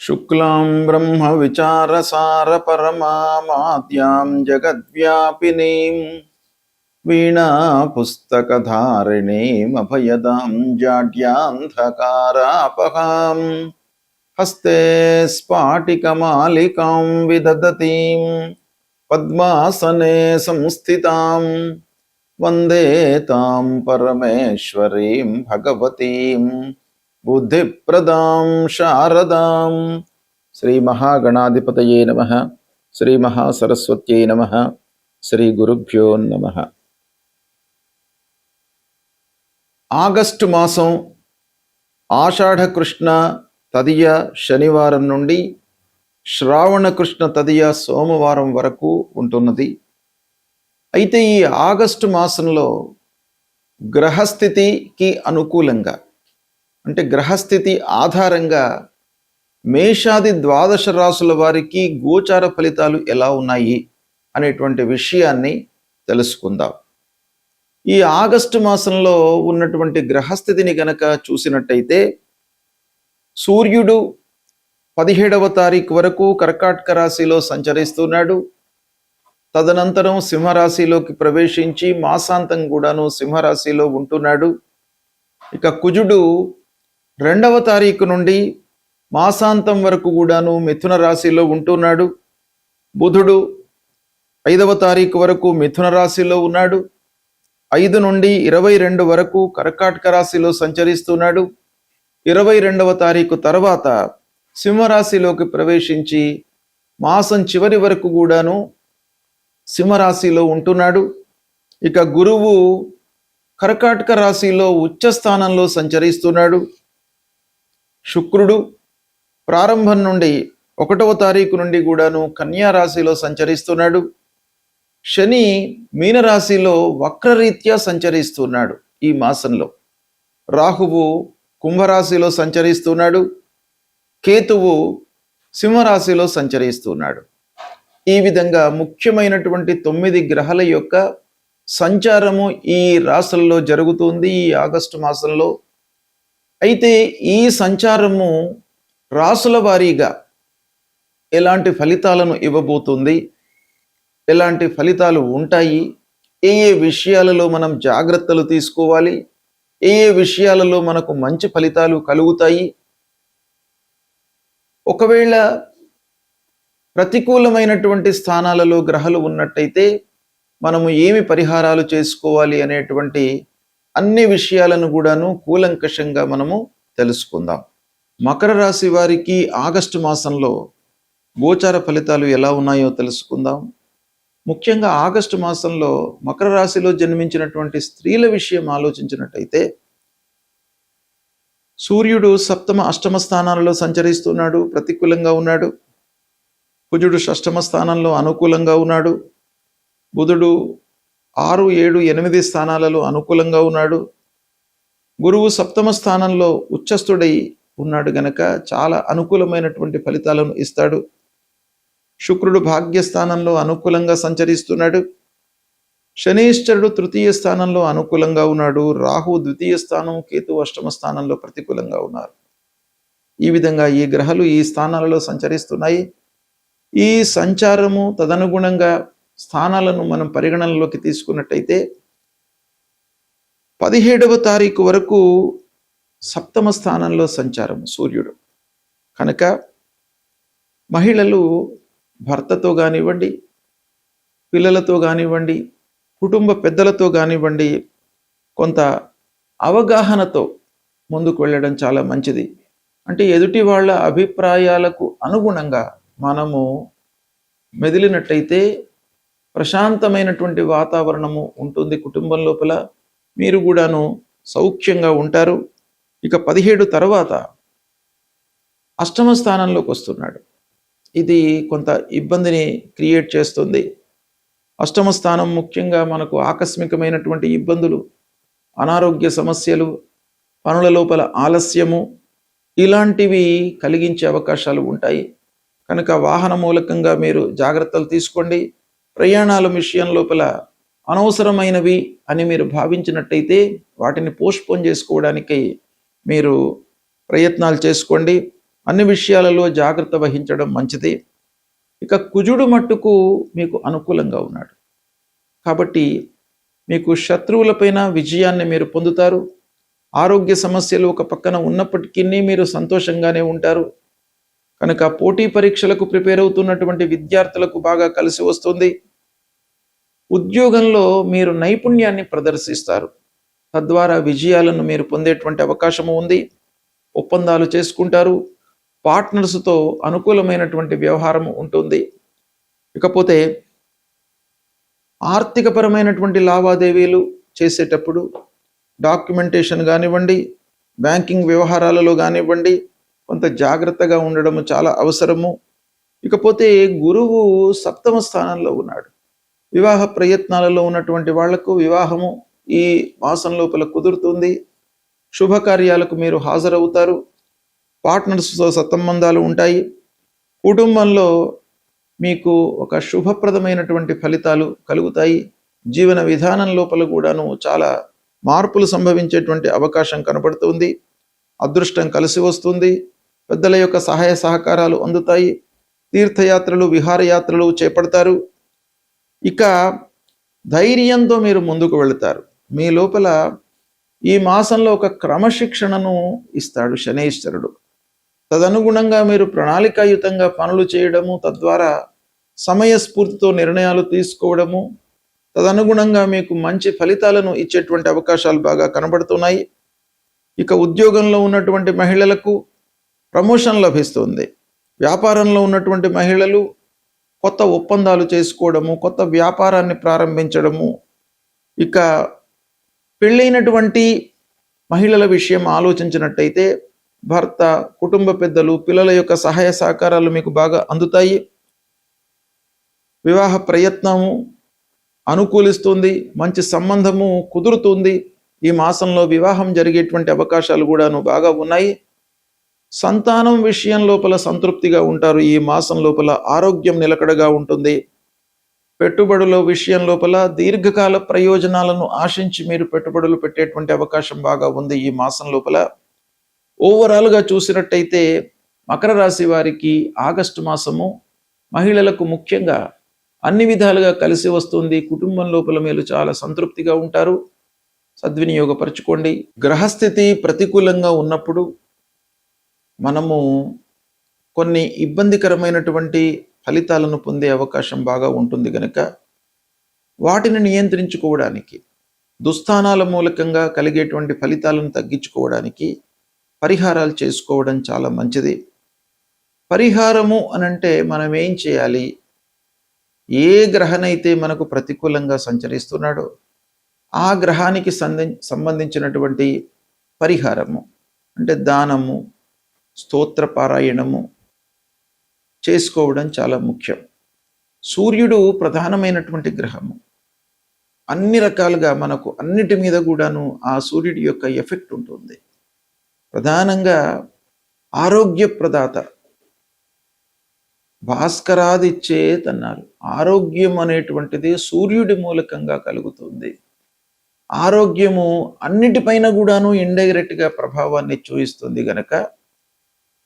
शुक्लां ब्रह्म विचारसार परमामाद्यां जगद्व्यापिनीं वीणा पुस्तकधारिणीं अभयदां जाड्यान्धकारापहां हस्ते स्फाटिकमालिकां विदधतीं पद्मासने संस्थितां वन्दे तां परमेश्वरीं भगवतीं बुद्धिप्रदां शारदां। श्री महागणाधिपतये नमः। श्री महासरस्वत्यै नमः। श्री गुरुभ्यो नमः। ఆగస్టు మాసం ఆషాఢ కృష్ణ తదియ శనివారం నుండి శ్రావణ కృష్ణ తదియ సోమవారం వరకు ఉంటున్నది. అయితే ఈ ఆగస్టు మాసంలో గ్రహస్థితికి అనుకూలంగా అంటే గ్రహస్థితి ఆధారంగా మేషాది ద్వాదశ రాశుల వారికి గోచార ఫలితాలు ఎలా ఉన్నాయి అనేటువంటి విషయాన్ని తెలుసుకుందాం. ఈ ఆగస్టు మాసంలో ఉన్నటువంటి గ్రహస్థితిని గనక చూసినట్టయితే సూర్యుడు 17వ తారీఖు వరకు కర్కాటక రాశిలో సంచరిస్తున్నాడు. తదనంతరం సింహరాశిలోకి ప్రవేశించి మాసాంతం కూడాను సింహరాశిలో ఉంటున్నాడు. ఇక కుజుడు 2వ తారీఖు నుండి మాసాంతం వరకు కూడాను మిథున రాశిలో ఉంటున్నాడు. బుధుడు 5వ తారీఖు వరకు మిథున రాశిలో ఉన్నాడు. 5 నుండి 22 వరకు కర్కాటక రాశిలో సంచరిస్తున్నాడు. 22వ తారీఖు తర్వాత సింహరాశిలోకి ప్రవేశించి మాసం చివరి వరకు కూడాను సింహరాశిలో ఉంటున్నాడు. ఇక గురువు కర్కాటక రాశిలో ఉచ్చ స్థానంలో సంచరిస్తున్నాడు. శుక్రుడు ప్రారంభం నుండి 1వ తారీఖు నుండి కూడాను కన్యా రాశిలో సంచరిస్తున్నాడు. శని మీనరాశిలో వక్రరీత్యా సంచరిస్తున్నాడు ఈ మాసంలో. రాహువు కుంభరాశిలో సంచరిస్తున్నాడు. కేతువు సింహరాశిలో సంచరిస్తున్నాడు. ఈ విధంగా ముఖ్యమైనటువంటి 9 గ్రహాల యొక్క సంచారము ఈ రాశుల్లో జరుగుతుంది ఈ ఆగస్టు మాసంలో. అయితే ఈ సంచారము రాశుల వారీగా ఎలాంటి ఫలితాలను ఇవ్వబోతుంది, ఎలాంటి ఫలితాలు ఉంటాయి, ఏ ఏ విషయాలలో మనం జాగ్రత్తలు తీసుకోవాలి, ఏ ఏ విషయాలలో మనకు మంచి ఫలితాలు కలుగుతాయి, ఒకవేళ ప్రతికూలమైనటువంటి స్థానాలలో గ్రహాలు ఉన్నట్టయితే మనము ఏమి పరిహారాలు చేసుకోవాలి అనేటువంటి అన్ని విషయాలను కూడాను కూలంకషంగా మనము తెలుసుకుందాం. మకర రాశి వారికి ఆగస్టు మాసంలో గోచార ఫలితాలు ఎలా ఉన్నాయో తెలుసుకుందాం. ముఖ్యంగా ఆగస్టు మాసంలో మకర రాశిలో జన్మించినటువంటి స్త్రీల విషయం ఆలోచించినట్టయితే సూర్యుడు 7వ 8వ స్థానాలలో సంచరిస్తున్నాడు, ప్రతికూలంగా ఉన్నాడు. కుజుడు 6వ స్థానంలో అనుకూలంగా ఉన్నాడు. బుధుడు 6, 7, 8 స్థానాలలో అనుకూలంగా ఉన్నాడు. గురువు 7వ స్థానంలో ఉచ్చస్థుడై ఉన్నాడు గనక చాలా అనుకూలమైనటువంటి ఫలితాలను ఇస్తాడు. శుక్రుడు భాగ్యస్థానంలో అనుకూలంగా సంచరిస్తున్నాడు. శనీశ్వరుడు 3య స్థానంలో అనుకూలంగా ఉన్నాడు. రాహు 2య స్థానం, కేతు 8వ స్థానంలో ప్రతికూలంగా ఉన్నారు. ఈ విధంగా ఈ గ్రహాలు ఈ స్థానాలలో సంచరిస్తున్నాయి. ఈ సంచారము తదనుగుణంగా స్థానాలను మనం పరిగణనలోకి తీసుకున్నట్టయితే 17వ తారీఖు వరకు 7వ స్థానంలో సంచారం సూర్యుడు కనుక మహిళలు భర్తతో కానివ్వండి, పిల్లలతో కానివ్వండి, కుటుంబ పెద్దలతో కానివ్వండి కొంత అవగాహనతో ముందుకు వెళ్ళడం చాలా మంచిది. అంటే ఎదుటి వాళ్ళ అభిప్రాయాలకు అనుగుణంగా మనము మెదిలినట్టయితే ప్రశాంతమైనటువంటి వాతావరణము ఉంటుంది కుటుంబం లోపల. మీరు కూడాను సౌఖ్యంగా ఉంటారు. ఇక 17 తర్వాత 8వ స్థానంలోకి వస్తున్నాడు. ఇది కొంత ఇబ్బందిని క్రియేట్ చేస్తుంది. 8వ స్థానం ముఖ్యంగా మనకు ఆకస్మికమైనటువంటి ఇబ్బందులు, అనారోగ్య సమస్యలు, పనుల లోపల ఆలస్యము ఇలాంటివి కలిగించే అవకాశాలు ఉంటాయి. కనుక వాహన మూలకంగా మీరు జాగ్రత్తలు తీసుకోండి. ప్రయాణాల విషయం లోపల అనవసరమైనవి అని మీరు భావించినట్టయితే వాటిని పోస్ట్పోన్ చేసుకోవడానికి మీరు ప్రయత్నాలు చేసుకోండి. అన్ని విషయాలలో జాగ్రత్త వహించడం మంచిది. ఇక కుజుడు మట్టుకు మీకు అనుకూలంగా ఉన్నాడు కాబట్టి మీకు శత్రువులపైన విజయాన్ని మీరు పొందుతారు. ఆరోగ్య సమస్యలు ఒక పక్కన ఉన్నప్పటికీ మీరు సంతోషంగానే ఉంటారు. కనుక పోటీ పరీక్షలకు ప్రిపేర్ అవుతున్నటువంటి విద్యార్థులకు బాగా కలిసి వస్తుంది. ఉద్యోగంలో మీరు నైపుణ్యాన్ని ప్రదర్శిస్తారు. తద్వారా విజయాలను మీరు పొందేటువంటి అవకాశము ఉంది. ఒప్పందాలు చేసుకుంటారు. పార్ట్నర్స్తో అనుకూలమైనటువంటి వ్యవహారం ఉంటుంది. ఇకపోతే ఆర్థికపరమైనటువంటి లావాదేవీలు చేసేటప్పుడు డాక్యుమెంటేషన్ కానివ్వండి, బ్యాంకింగ్ వ్యవహారాలలో కానివ్వండి, కొంత జాగ్రత్తగా ఉండడము చాలా అవసరము. ఇకపోతే గురువు 7వ స్థానంలో ఉన్నాడు. వివాహ ప్రయత్నాలలో ఉన్నటువంటి వాళ్లకు వివాహము ఈ మాసం లోపల కుదురుతుంది. శుభకార్యాలకు మీరు హాజరవుతారు. పార్ట్నర్స్తో సత్సంబంధాలు ఉంటాయి. కుటుంబంలో మీకు ఒక శుభప్రదమైనటువంటి ఫలితాలు కలుగుతాయి. జీవన విధానం లోపల కూడాను చాలా మార్పులు సంభవించేటువంటి అవకాశం కనబడుతుంది. అదృష్టం కలిసి వస్తుంది. పెద్దల యొక్క సహాయ సహకారాలు అందుతాయి. తీర్థయాత్రలు, విహారయాత్రలు చేపడతారు. ఇక ధైర్యంతో మీరు ముందుకు వెళతారు. మీ లోపల ఈ మాసంలో ఒక క్రమశిక్షణను ఇస్తాడు శనైశ్వరుడు. తదనుగుణంగా మీరు ప్రణాళికాయుతంగా పనులు చేయడము, తద్వారా సమయస్ఫూర్తితో నిర్ణయాలు తీసుకోవడము, తదనుగుణంగా మీకు మంచి ఫలితాలను ఇచ్చేటువంటి అవకాశాలు బాగా కనబడుతున్నాయి. ఇక ఉద్యోగంలో ఉన్నటువంటి మహిళలకు ప్రమోషన్ లభిస్తుంది. వ్యాపారంలో ఉన్నటువంటి మహిళలు కొత్త ఒప్పందాలు చేసుకోవడము, కొత్త వ్యాపారాన్ని ప్రారంభించడము. ఇక పెళ్ళైనటువంటి మహిళల విషయం ఆలోచించినట్టయితే భర్త, కుటుంబ పెద్దలు, పిల్లల యొక్క సహాయ సహకారాలు మీకు బాగా అందుతాయి. వివాహ ప్రయత్నము అనుకూలిస్తుంది. మంచి సంబంధము కుదురుతుంది. ఈ మాసంలో వివాహం జరిగేటువంటి అవకాశాలు కూడాను బాగా ఉన్నాయి. సంతానం విషయం లోపల సంతృప్తిగా ఉంటారు. ఈ మాసం లోపల ఆరోగ్యం నిలకడగా ఉంటుంది. పెట్టుబడుల విషయం లోపల దీర్ఘకాల ప్రయోజనాలను ఆశించి మీరు పెట్టుబడులు పెట్టేటువంటి అవకాశం బాగా ఉంది ఈ మాసం లోపల. ఓవరాల్గా చూసినట్టయితే మకర రాశి వారికి ఆగస్టు మాసము మహిళలకు ముఖ్యంగా అన్ని విధాలుగా కలిసి వస్తుంది. కుటుంబం లోపల మీరు చాలా సంతృప్తిగా ఉంటారు. సద్వినియోగపరచుకోండి. గ్రహస్థితి ప్రతికూలంగా ఉన్నప్పుడు మనము కొన్ని ఇబ్బందికరమైనటువంటి ఫలితాలను పొందే అవకాశం బాగా ఉంటుంది కనుక వాటిని నియంత్రించుకోవడానికి, దుస్థానాల మూలకంగా కలిగేటువంటి ఫలితాలను తగ్గించుకోవడానికి పరిహారాలు చేసుకోవడం చాలా మంచిది. పరిహారము అనంటే మనం ఏం చేయాలి? ఏ గ్రహనైతే మనకు ప్రతికూలంగా సంచరిస్తున్నాడో ఆ గ్రహానికి సంబంధించినటువంటి పరిహారము అంటే దానము, స్తోత్ర పారాయణము చేసుకోవడం చాలా ముఖ్యం. సూర్యుడు ప్రధానమైనటువంటి గ్రహము. అన్ని రకాలుగా మనకు అన్నిటి మీద కూడాను ఆ సూర్యుడి యొక్క ఎఫెక్ట్ ఉంటుంది. ప్రధానంగా ఆరోగ్య ప్రదాత, భాస్కరాదిచ్చేత్ అన్నారు. ఆరోగ్యం అనేటువంటిది సూర్యుడి మూలకంగా కలుగుతుంది. ఆరోగ్యము అన్నిటిపైన కూడాను ఇండైరెక్ట్గా ప్రభావాన్ని చూపిస్తుంది గనక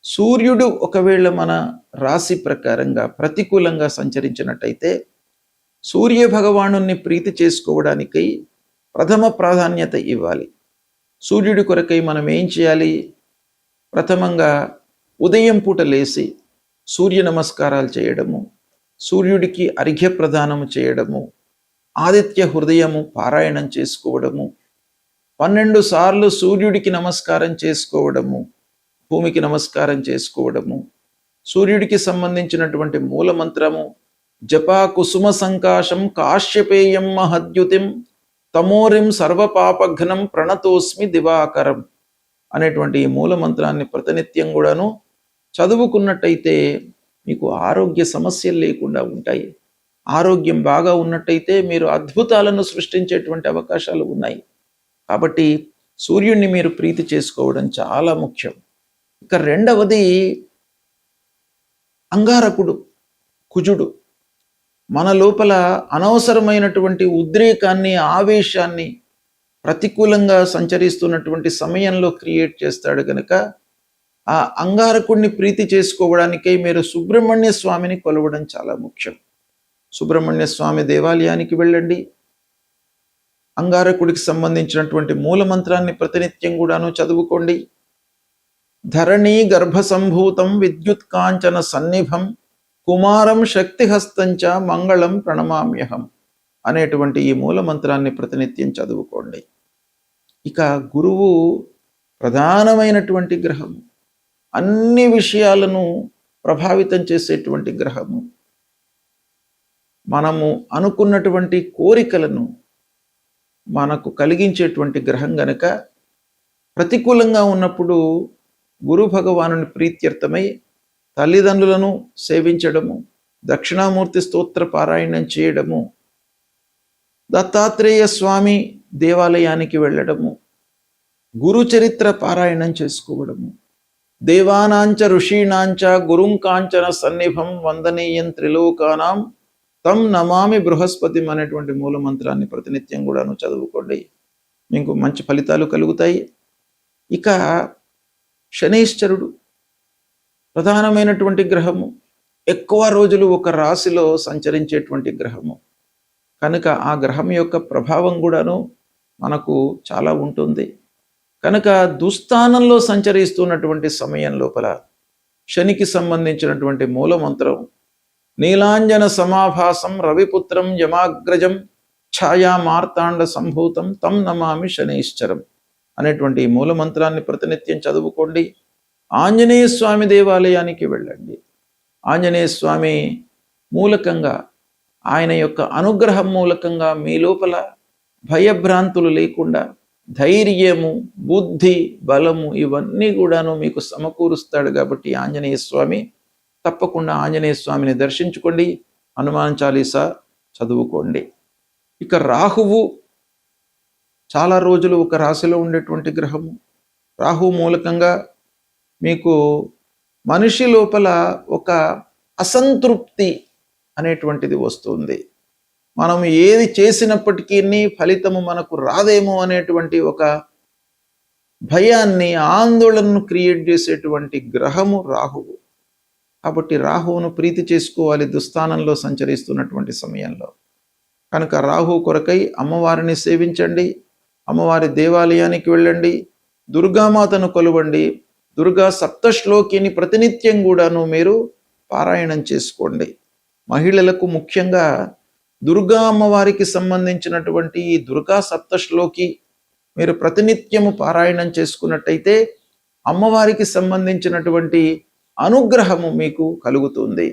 సూర్యుడు ఒకవేళ మన రాశి ప్రకారంగా ప్రతికూలంగా సంచరించినట్టయితే సూర్య భగవానుని ప్రీతి చేసుకోవడానికి ప్రథమ ప్రాధాన్యత ఇవ్వాలి. సూర్యుడి కొరకై మనం ఏం చేయాలి? ప్రథమంగా ఉదయం పూట లేచి సూర్య నమస్కారాలు చేయడము, సూర్యుడికి అర్ఘ్య ప్రదానము చేయడము, ఆదిత్య హృదయము పారాయణం చేసుకోవడము, 12 సార్లు సూర్యుడికి నమస్కారం చేసుకోవడము, భూమికి నమస్కారం చేసుకోవడము, సూర్యుడికి సంబంధించినటువంటి మూలమంత్రము జపా కుసుమ సంకాశం కాశ్యపేయం మహద్యుతిం తమోరిం సర్వపాపఘ్నం ప్రణతోస్మి దివాకరం అనేటువంటి ఈ మూలమంత్రాన్ని ప్రతినిత్యం కూడాను చదువుకున్నట్టయితే మీకు ఆరోగ్య సమస్యలు లేకుండా ఉంటాయి. ఆరోగ్యం బాగా ఉన్నట్టయితే మీరు అద్భుతాలను సృష్టించేటువంటి అవకాశాలు ఉన్నాయి. కాబట్టి సూర్యుడిని మీరు ప్రీతి చేసుకోవడం చాలా ముఖ్యం. ఇక రెండవది అంగారకుడు, కుజుడు. మన లోపల అనవసరమైనటువంటి ఉద్రేకాన్ని, ఆవేశాన్ని ప్రతికూలంగా సంచరిస్తున్నటువంటి సమయంలో క్రియేట్ చేస్తాడు కనుక ఆ అంగారకుడిని ప్రీతి చేసుకోవడానికై మీరు సుబ్రహ్మణ్య స్వామిని కొలవడం చాలా ముఖ్యం. సుబ్రహ్మణ్య స్వామి దేవాలయానికి వెళ్ళండి. అంగారకుడికి సంబంధించినటువంటి మూల మంత్రాన్ని ప్రతినిత్యం కూడాను చదువుకోండి. ధరణీ గర్భ సంభూతం విద్యుత్ కాంచన సన్నిభం కుమారం శక్తిహస్తంచ మంగళం ప్రణమామ్యహం అనేటువంటి ఈ మూల మంత్రాన్ని ప్రతినిత్యం చదువుకోండి. ఇక గురువు ప్రధానమైనటువంటి గ్రహము, అన్ని విషయాలను ప్రభావితం చేసేటువంటి గ్రహము. మనము అనుకున్నటువంటి కోరికలను మనకు కలిగించేటువంటి గ్రహం గనక ప్రతికూలంగా ఉన్నప్పుడు గురు భగవానుని ప్రీత్యర్థమై తల్లిదండ్రులను సేవించడము, దక్షిణామూర్తి స్తోత్ర పారాయణం చేయడము, దత్తాత్రేయ స్వామి దేవాలయానికి వెళ్ళడము, గురు చరిత్ర పారాయణం చేసుకోవడము, దేవానాంచ ఋషీణాంచ గురుం కాంచన సన్నిభం వందనీయం త్రిలోకానాం తం నమామి బృహస్పతి అనేటువంటి మూల మంత్రాన్ని ప్రతినిత్యం కూడాను చదువుకోండి. మీకు మంచి ఫలితాలు కలుగుతాయి. ఇక శనైశ్చరుడు ప్రధానమైనటువంటి గ్రహము, ఎక్కువ రోజులు ఒక రాశిలో సంచరించేటువంటి గ్రహము కనుక ఆ గ్రహం యొక్క ప్రభావం కూడాను మనకు చాలా ఉంటుంది. కనుక దుస్థానంలో సంచరిస్తున్నటువంటి సమయం లోపల శనికి సంబంధించినటువంటి మూలమంత్రం నీలాంజన సమాభాసం రవిపుత్రం యమాగ్రజం ఛాయా మార్తాండ సంభూతం తం నమామి శనైశ్చరం అనేటువంటి మూలమంత్రాన్ని ప్రతినిత్యం చదువుకోండి. ఆంజనేయ స్వామి దేవాలయానికి వెళ్ళండి. ఆంజనేయ స్వామి మూలకంగా, ఆయన యొక్క అనుగ్రహం మూలకంగా మీ లోపల భయభ్రాంతులు లేకుండా ధైర్యము, బుద్ధి, బలము ఇవన్నీ కూడాను మీకు సమకూరుస్తాడు. కాబట్టి ఆంజనేయ స్వామి, తప్పకుండా ఆంజనేయ స్వామిని దర్శించుకోండి. హనుమాన్ చాలీసా చదువుకోండి. ఇక రాహువు చాలా రోజులు ఒక రాశిలో ఉండేటువంటి గ్రహము. రాహువు మూలకంగా మీకు మనిషి లోపల ఒక అసంతృప్తి అనేటువంటిది వస్తుంది. మనం ఏది చేసినప్పటికీ ఫలితము మనకు రాదేమో అనేటువంటి ఒక భయాన్ని, ఆందోళనను క్రియేట్ చేసేటువంటి గ్రహము రాహువు. కాబట్టి రాహువును ప్రీతి చేసుకోవాలి దుస్థానంలో సంచరిస్తున్నటువంటి సమయంలో. కనుక రాహువు కొరకై అమ్మవారిని సేవించండి, అమ్మవారి దేవాలయానికి వెళ్ళండి, దుర్గామాతను కొలవండి, దుర్గా సప్తశ్లోకిని ప్రతినిత్యం కూడాను మీరు పారాయణం చేసుకోండి. మహిళలకు ముఖ్యంగా దుర్గా అమ్మవారికి సంబంధించినటువంటి ఈ దుర్గా సప్తశ్లోకి మీరు ప్రతినిత్యము పారాయణం చేసుకున్నట్టయితే అమ్మవారికి సంబంధించినటువంటి అనుగ్రహము మీకు కలుగుతుంది.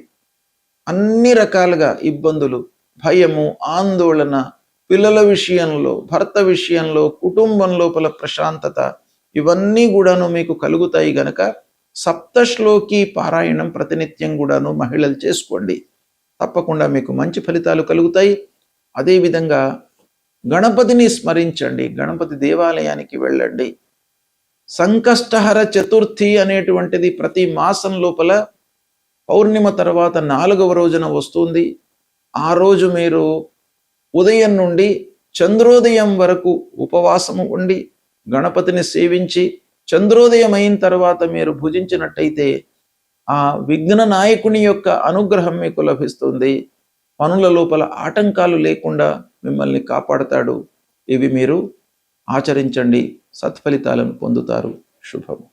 అన్ని రకాలుగా ఇబ్బందులు, భయము, ఆందోళన, పిల్లల విషయంలో, భర్త విషయంలో, కుటుంబం లోపల ప్రశాంతత ఇవన్నీ కూడాను మీకు కలుగుతాయి. గనక సప్తశ్లోకి పారాయణం ప్రతినిత్యం కూడాను మహిళలు చేసుకోండి. తప్పకుండా మీకు మంచి ఫలితాలు కలుగుతాయి. అదేవిధంగా గణపతిని స్మరించండి, గణపతి దేవాలయానికి వెళ్ళండి. సంకష్టహర చతుర్థి అనేటువంటిది ప్రతి మాసం లోపల పౌర్ణిమ తర్వాత 4వ రోజున వస్తుంది. ఆ రోజు మీరు ఉదయం నుండి చంద్రోదయం వరకు ఉపవాసము ఉండి గణపతిని సేవించి చంద్రోదయం అయిన తర్వాత మీరు భుజించినట్టయితే ఆ విఘ్న నాయకుని యొక్క అనుగ్రహం మీకు లభిస్తుంది. పనుల లోపల ఆటంకాలు లేకుండా మిమ్మల్ని కాపాడతాడు. ఇవి మీరు ఆచరించండి, సత్ఫలితాలను పొందుతారు. శుభము.